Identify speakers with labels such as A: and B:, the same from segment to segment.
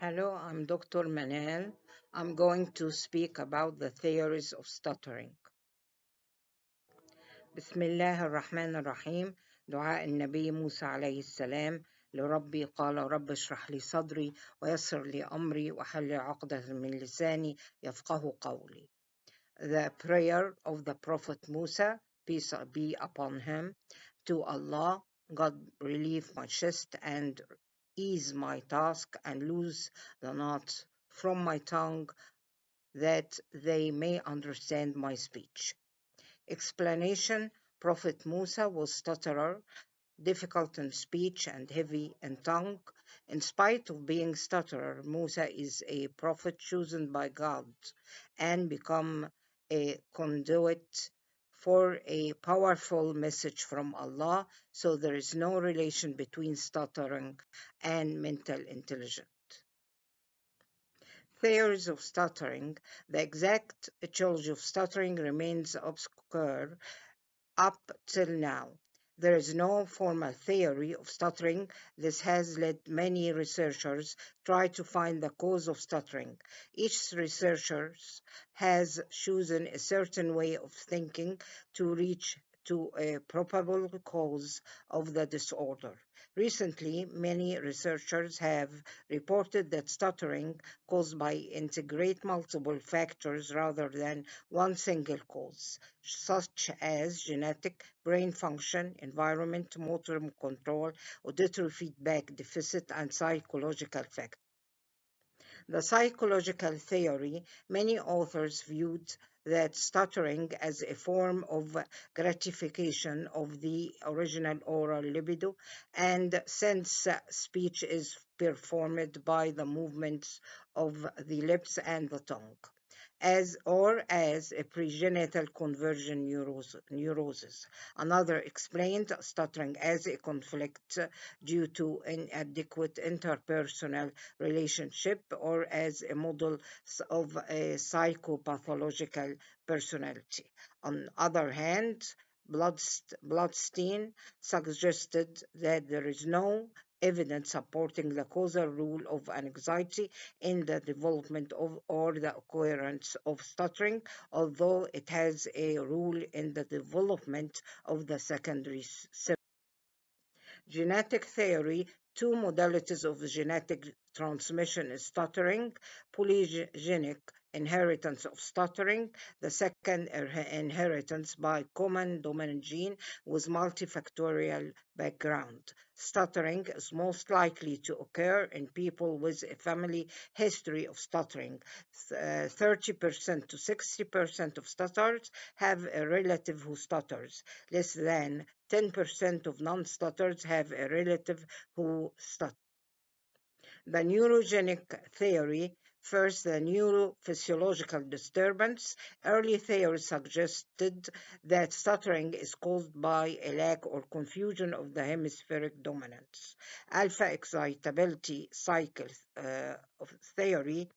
A: Hello, I'm Dr. Manal. I'm going to speak about the theories of stuttering. بسم الله الرحمن الرحيم. دعاء النبي موسى عليه السلام لربي قال رب اشرح لي صدري ويسر لي أمري وحل عقدة من لساني يفقه قولي. The prayer of the Prophet Musa, peace be upon him, to Allah, God relieve my chest and ease my task and loose the knots from my tongue that they may understand my speech. Explanation: Prophet Musa was stutterer, difficult in speech and heavy in tongue. In spite of being stutterer, Musa is a prophet chosen by God and become a conduit for a powerful message from Allah, so there is no relation between stuttering and mental intelligence. Theories of stuttering. The exact etiology of stuttering remains obscure up till now. There is no formal theory of stuttering. This has led many researchers try to find the cause of stuttering. Each researcher has chosen a certain way of thinking to reach to a probable cause of the disorder. Recently, many researchers have reported that stuttering caused by integrate multiple factors rather than one single cause, such as genetic, brain function, environment, motor control, auditory feedback deficit, and psychological factors. The psychological theory: many authors viewed that stuttering as a form of gratification of the original oral libido, and since speech is performed by the movements of the lips and the tongue, as a pregenital conversion neurosis. Another explained stuttering as a conflict due to inadequate interpersonal relationship or as a model of a psychopathological personality. On the other hand, Bloodstein suggested that there is no evidence supporting the causal role of anxiety in the development of or the occurrence of stuttering, although it has a role in the development of the secondary symptoms. Genetic theory: two modalities of genetic transmission is stuttering: polygenic inheritance of stuttering, the second inheritance by common dominant gene with multifactorial background. Stuttering is most likely to occur in people with a family history of stuttering. 30% to 60% of stutterers have a relative who stutters. Less than 10% of non-stutterers have a relative who stutters. The neurogenic theory: first, the neurophysiological disturbance. Early theories suggested that stuttering is caused by a lack or confusion of the hemispheric dominance. Alpha excitability cycle of theory: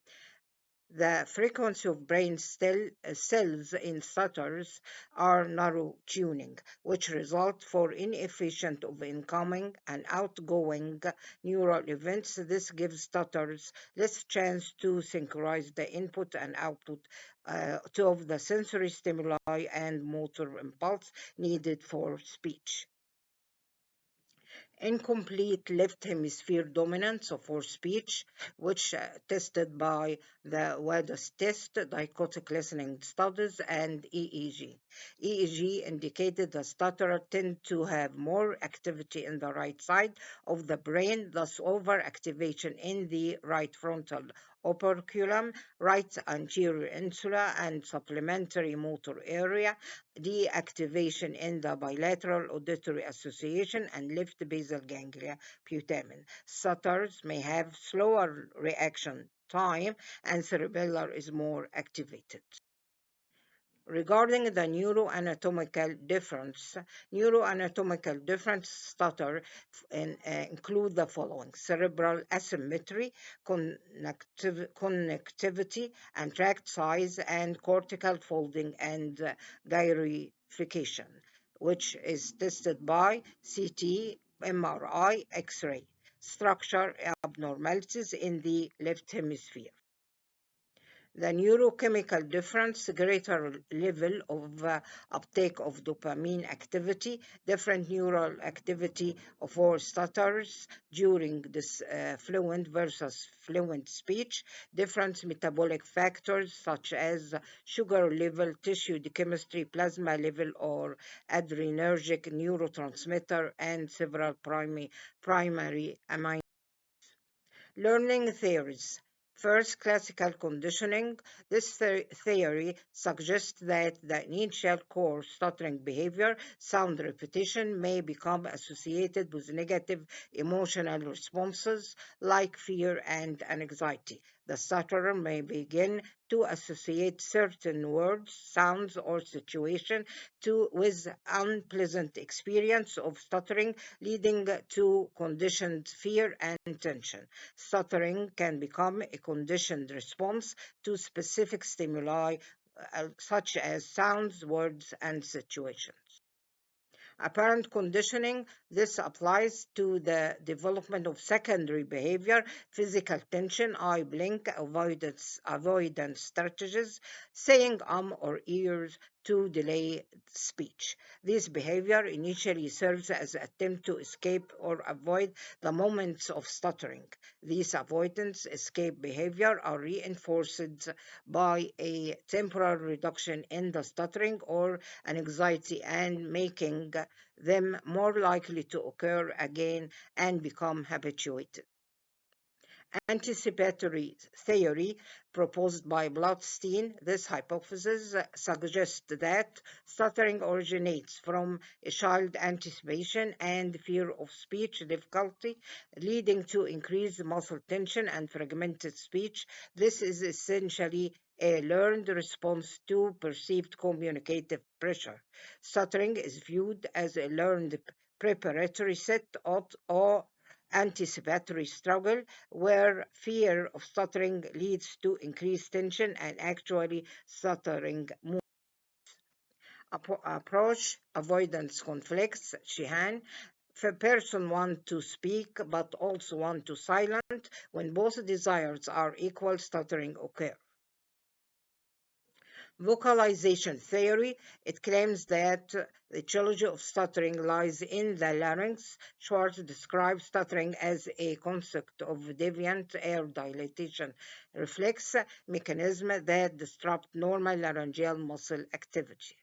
A: the frequency of brain cells in stutters are narrow tuning, which result for inefficient of incoming and outgoing neural events. This gives stutters less chance to synchronize the input and output of the sensory stimuli and motor impulse needed for speech. Incomplete left hemisphere dominance for speech, which tested by the WADAS test, dichotic listening studies, and EEG. EEG indicated the stutterer tend to have more activity in the right side of the brain, thus overactivation in the right frontal operculum, right anterior insula, and supplementary motor area, deactivation in the bilateral auditory association and left basal ganglia putamen. Stutterers may have slower reaction time and cerebellar is more activated. Regarding the neuroanatomical difference stutter include the following: cerebral asymmetry, connectivity and tract size, and cortical folding and gyrification, which is tested by CT, MRI, X-ray. structure abnormalities in the left hemisphere. The neurochemical difference, greater level of uptake of dopamine activity, different neural activity for stutters during this fluent versus fluent speech, different metabolic factors such as sugar level, tissue chemistry, plasma level, or adrenergic neurotransmitter, and several primary amino. Learning theories. First, classical conditioning. This theory suggests that the initial core stuttering behavior, sound repetition, may become associated with negative emotional responses like fear and anxiety. The stutterer may begin to associate certain words, sounds, or situations with unpleasant experience of stuttering, leading to conditioned fear and tension. Stuttering can become a conditioned response to specific stimuli, such as sounds, words, and situations. Apparent conditioning, this applies to the development of secondary behavior, physical tension, eye blink, avoidance strategies, saying or ears to delay speech. This behavior initially serves as an attempt to escape or avoid the moments of stuttering. These avoidance escape behavior are reinforced by a temporary reduction in the stuttering or anxiety and making them more likely to occur again and become habituated. Anticipatory theory proposed by Bloodstein, this hypothesis suggests that stuttering originates from a child's anticipation and fear of speech difficulty, leading to increased muscle tension and fragmented speech. This is essentially a learned response to perceived communicative pressure. Stuttering is viewed as a learned preparatory set or anticipatory struggle where fear of stuttering leads to increased tension and actually stuttering more. Approach avoidance conflicts, Shihan. If a person wants to speak but also wants to silent, when both desires are equal, stuttering occurs. Vocalization theory, it claims that the etiology of stuttering lies in the larynx. Schwartz describes stuttering as a concept of deviant air dilatation reflex mechanism that disrupt normal laryngeal muscle activity.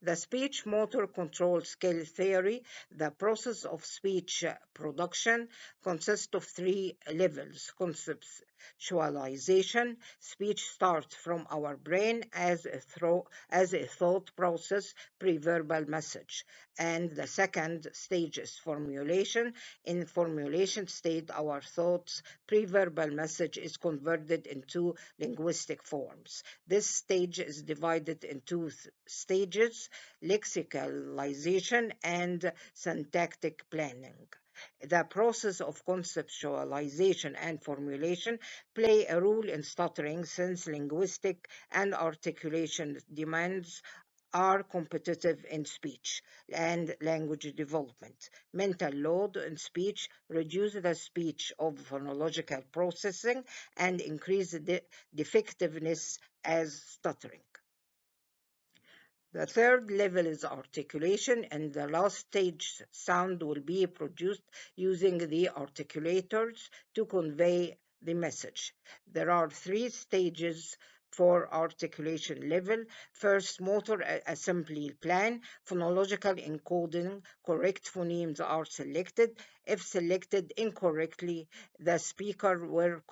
A: The speech motor control skill theory, the process of speech production, consists of three levels. Conceptualization, speech starts from our brain as a thought process, pre-verbal message. And the second stage is formulation. In formulation state, our thoughts, pre-verbal message is converted into linguistic forms. This stage is divided into stages: lexicalization and syntactic planning. The process of conceptualization and formulation play a role in stuttering since linguistic and articulation demands are competitive in speech and language development. Mental load in speech reduces the speech of phonological processing and increase the defectiveness as stuttering. The third level is articulation, and the last stage sound will be produced using the articulators to convey the message. There are three stages for articulation level. First, motor assembly plan, phonological encoding, correct phonemes are selected. If selected incorrectly, the speaker were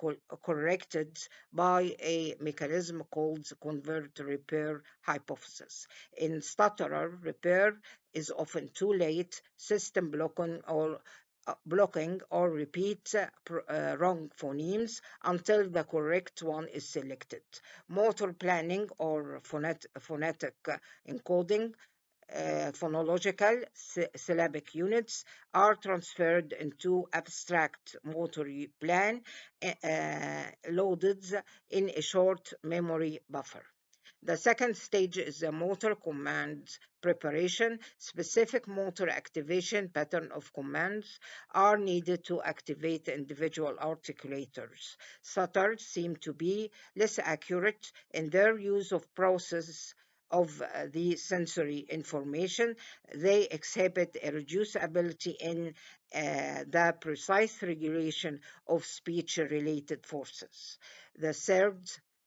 A: corrected by a mechanism called convert repair hypothesis. In stutterer, repair is often too late, system blocking or repeat wrong phonemes until the correct one is selected. Motor planning or phonetic encoding, phonological syllabic units are transferred into abstract motor plan loaded in a short memory buffer. The second stage is the motor commands preparation. Specific motor activation pattern of commands are needed to activate individual articulators. Stutters seem to be less accurate in their use of process of the sensory information. They exhibit a reduced ability in the precise regulation of speech related forces. The third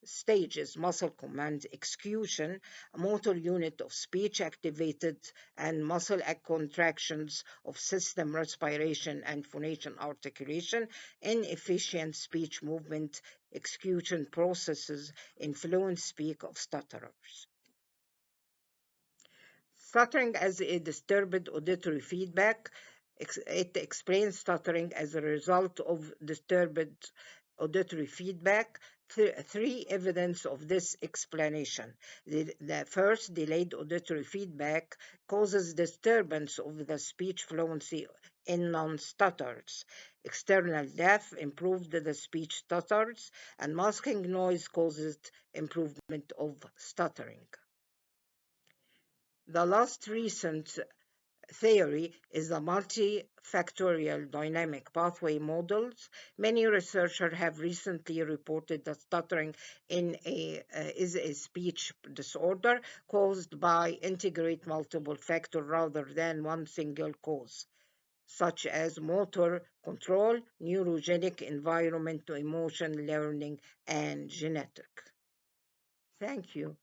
A: stage is muscle command execution, a motor unit of speech activated and muscle contractions of system respiration and phonation articulation in efficient speech movement execution processes in fluent speak of stutterers. Stuttering as a disturbed auditory feedback. It explains stuttering as a result of disturbed auditory feedback. Three evidence of this explanation. The first, delayed auditory feedback causes disturbance of the speech fluency in non-stutters. External deaf improved the speech stutters, and masking noise causes improvement of stuttering. The last recent theory is the multifactorial dynamic pathway models. Many researchers have recently reported that stuttering is a speech disorder caused by integrate multiple factors rather than one single cause, such as motor control, neurogenic environment to emotion learning, and genetic. Thank you.